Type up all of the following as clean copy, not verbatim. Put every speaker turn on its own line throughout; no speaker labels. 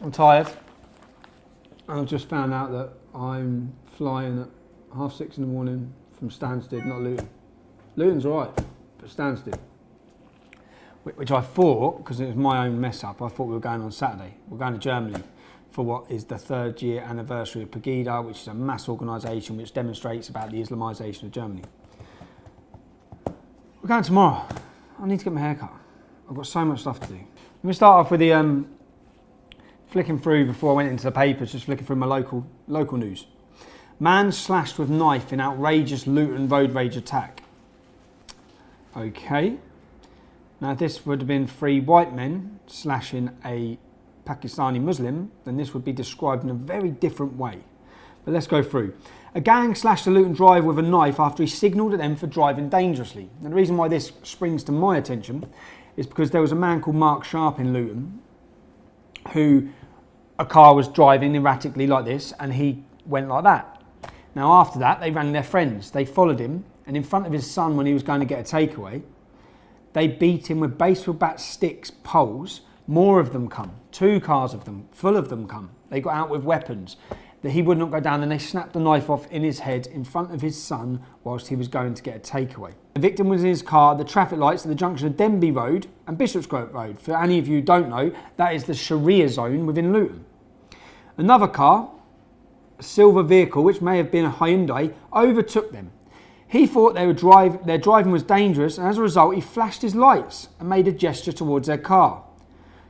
I'm tired. I've just found out that I'm flying at 6:30 in the morning from Stansted, not Luton. Luton's alright, but Stansted. Which I thought, because it was my own mess up, I thought we were going on Saturday. We're going to Germany for what is the 3rd year anniversary of Pegida, which is a mass organisation which demonstrates about the Islamisation of Germany. We're going tomorrow. I need to get my hair cut. I've got so much stuff to do. Let me start off with the flicking through before I went into the papers, just flicking through my local news. Man slashed with knife in outrageous Luton road rage attack. Okay. Now, if this would have been 3 white men slashing a Pakistani Muslim, then this would be described in a very different way. But let's go through. A gang slashed a Luton driver with a knife after he signalled at them for driving dangerously. And the reason why this springs to my attention is because there was a man called Mark Sharp in Luton who a car was driving erratically like this and he went like that. Now after that they rang their friends, they followed him, and in front of his son when he was going to get a takeaway, they beat him with baseball bat sticks, poles. More of them come, 2 cars of them, full of them come. They got out with weapons that he would not go down, and they snapped the knife off in his head in front of his son whilst he was going to get a takeaway. The victim was in his car at the traffic lights at the junction of Denby Road and Bishopsgrove Road. For any of you who don't know, that is the Sharia zone within Luton. Another car, a silver vehicle, which may have been a Hyundai, overtook them. He thought their driving was dangerous, and as a result he flashed his lights and made a gesture towards their car.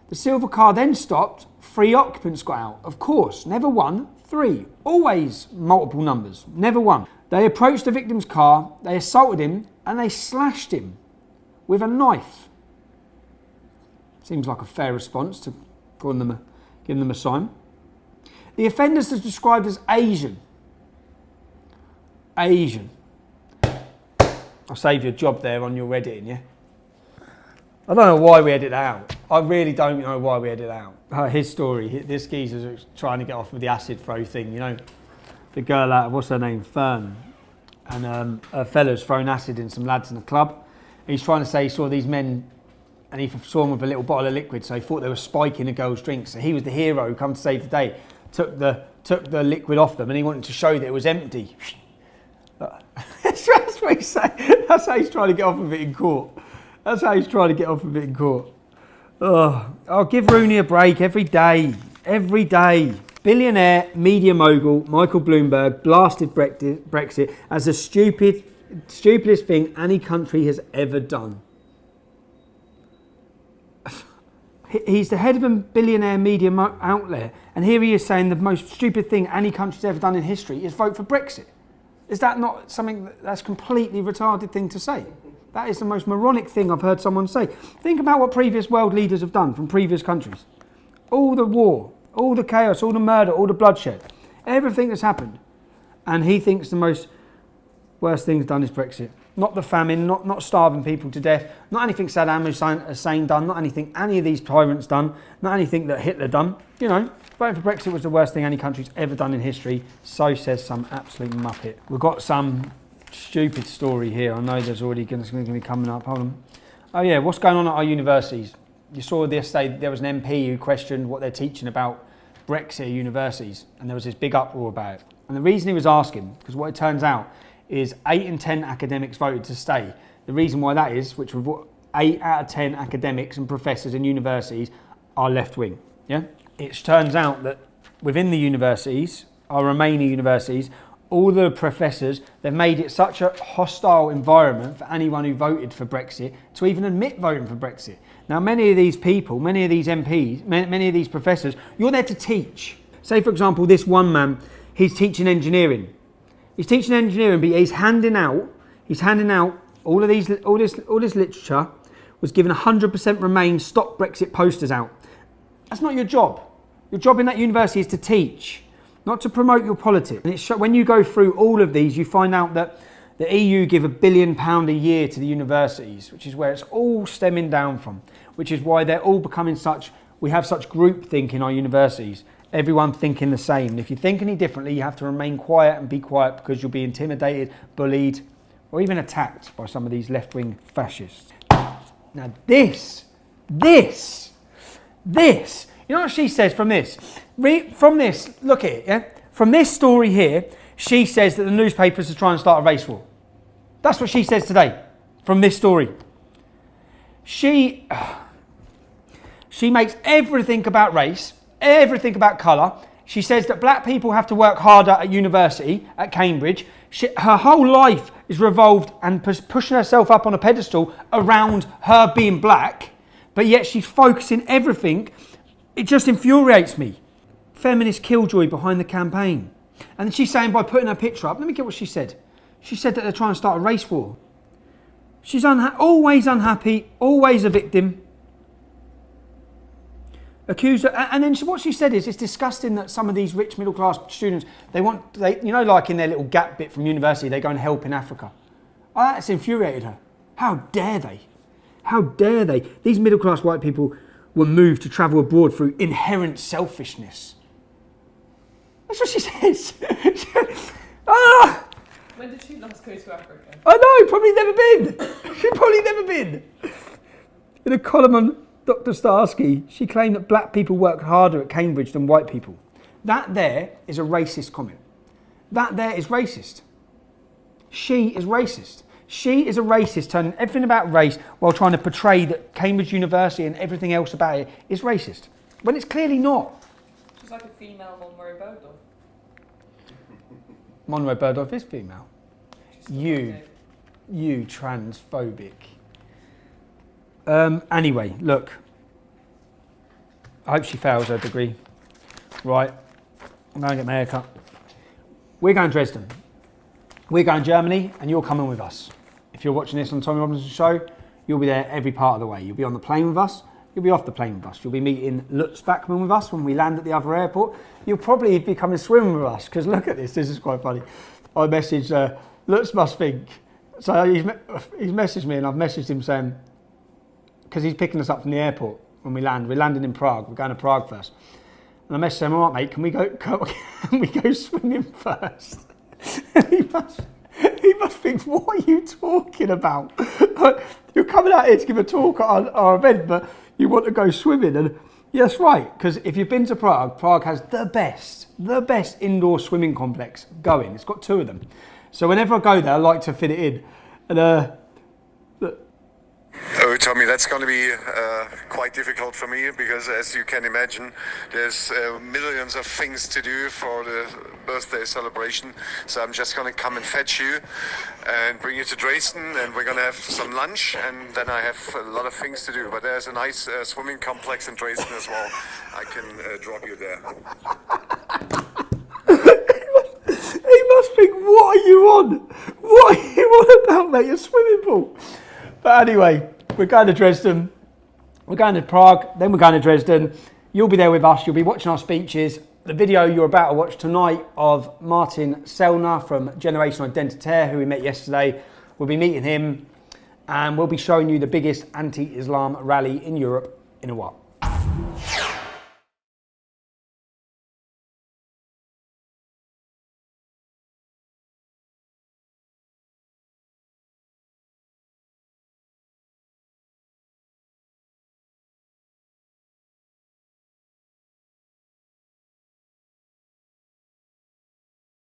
The silver car then stopped. 3 occupants got out. Of course, never 1, 3. Always multiple numbers, never 1. They approached the victim's car, they assaulted him, and they slashed him with a knife. Seems like a fair response to giving them a sign. The offenders are described as Asian. Asian. I'll save you a job there on your editing, yeah? I don't know why we edit that out. I really don't know why we edit that out. His story, this geezer's trying to get off with the acid throw thing, you know. The girl out of, what's her name, Fern. And her fella's thrown acid in some lads in the club. He's trying to say he saw these men and he saw them with a little bottle of liquid, so he thought they were spiking a girl's drink. So he was the hero who come to save the day. Took the liquid off them and he wanted to show that it was empty. That's what he's saying. That's how he's trying to get off of it in court. That's how he's trying to get off of it in court. Oh, I'll give Rooney a break every day. Every day. Billionaire media mogul Michael Bloomberg blasted Brexit as the stupidest thing any country has ever done. He's the head of a billionaire media outlet, and here he is saying the most stupid thing any country's ever done in history is vote for Brexit. Is that not something that's completely retarded thing to say? That is the most moronic thing I've heard someone say. Think about what previous world leaders have done from previous countries. All the war, all the chaos, all the murder, all the bloodshed, everything that's happened. And he thinks the most worst thing done is Brexit. Not the famine, not starving people to death, not anything Saddam Hussein done, not anything any of these tyrants done, not anything that Hitler done. You know, voting for Brexit was the worst thing any country's ever done in history. So says some absolute muppet. We've got some stupid story here. I know there's already going to be coming up. Hold on. Oh yeah, what's going on at our universities? You saw yesterday there was an MP who questioned what they're teaching about Brexit at universities, and there was this big uproar about it. And the reason he was asking, because what it turns out is 8 in 10 academics voted to stay. The reason why that is, which 8 out of 10 academics and professors in universities are left wing. Yeah, it turns out that within the universities, our remaining universities, all the professors, they've made it such a hostile environment for anyone who voted for Brexit to even admit voting for Brexit. Now, many of these people, many of these MPs, many of these professors, you're there to teach. Say, for example, this one man, he's teaching engineering. He's teaching engineering, but he's handing out all this literature, was given 100% Remain, Stop Brexit posters out. That's not your job. Your job in that university is to teach, not to promote your politics. And when you go through all of these, you find out that the EU give £1 billion a year to the universities, which is where it's all stemming down from, which is why they're all becoming we have such groupthink in our universities. Everyone thinking the same. And if you think any differently, you have to remain quiet and be quiet because you'll be intimidated, bullied, or even attacked by some of these left-wing fascists. Now this You know what she says from this? From this, look at it, yeah? From this story here, she says that the newspapers are trying to start a race war. That's what she says today, from this story. She makes everything about race, everything about colour. She says that black people have to work harder at university, at Cambridge. Her whole life is revolved and pushing herself up on a pedestal around her being black, but yet she's focusing everything. It just infuriates me. Feminist killjoy behind the campaign. And she's saying by putting her picture up, let me get what she said. She said that they're trying to start a race war. She's always unhappy, always a victim. Accused her, and then what she said is, it's disgusting that some of these rich middle class students, they like in their little gap bit from university, they go and help in Africa. Oh, that's infuriated her. How dare they? How dare they? These middle class white people were moved to travel abroad through inherent selfishness. That's what she says.
When did she last go to Africa?
I know, probably never been. She's probably never been. In a column on Dr. Starsky, she claimed that black people work harder at Cambridge than white people. That there is a racist comment. That there is racist. She is racist. She is a racist, turning everything about race while trying to portray that Cambridge University and everything else about it is racist, when it's clearly not.
She's like a female Monroe Bergdorf.
Monroe Bergdorf is female. You transphobic. Anyway, look. I hope she fails her degree. Right. I'm going to get my hair cut. We're going to Dresden. We're going to Germany, and you're coming with us. If you're watching this on Tommy Robinson's show, you'll be there every part of the way. You'll be on the plane with us. You'll be off the plane with us. You'll be meeting Lutz Backman with us when we land at the other airport. You'll probably be coming swimming with us, because look at this. This is quite funny. I messaged Lutz must think. So he's messaged me, and I've messaged him saying, because he's picking us up from the airport when we land. We're landing in Prague. We're going to Prague first. And I messaged him, all right, mate, can we go swimming first? He must think, what are you talking about? You're coming out here to give a talk at our event, but you want to go swimming. And yes, right, because if you've been to Prague, Prague has the best indoor swimming complex going. It's got 2 of them. So whenever I go there, I like to fit it in. And
Oh, Tommy, that's going to be quite difficult for me because, as you can imagine, there's millions of things to do for the birthday celebration. So I'm just going to come and fetch you and bring you to Dresden, and we're going to have some lunch, and then I have a lot of things to do. But there's a nice swimming complex in Dresden as well. I can drop you there.
He must think, what are you on? What are you on about, mate? A swimming pool. But anyway, we're going to Dresden, we're going to Prague, then we're going to Dresden. You'll be there with us, you'll be watching our speeches. The video you're about to watch tonight of Martin Sellner from Generation Identitaire, who we met yesterday, we'll be meeting him, and we'll be showing you the biggest anti-Islam rally in Europe in a while.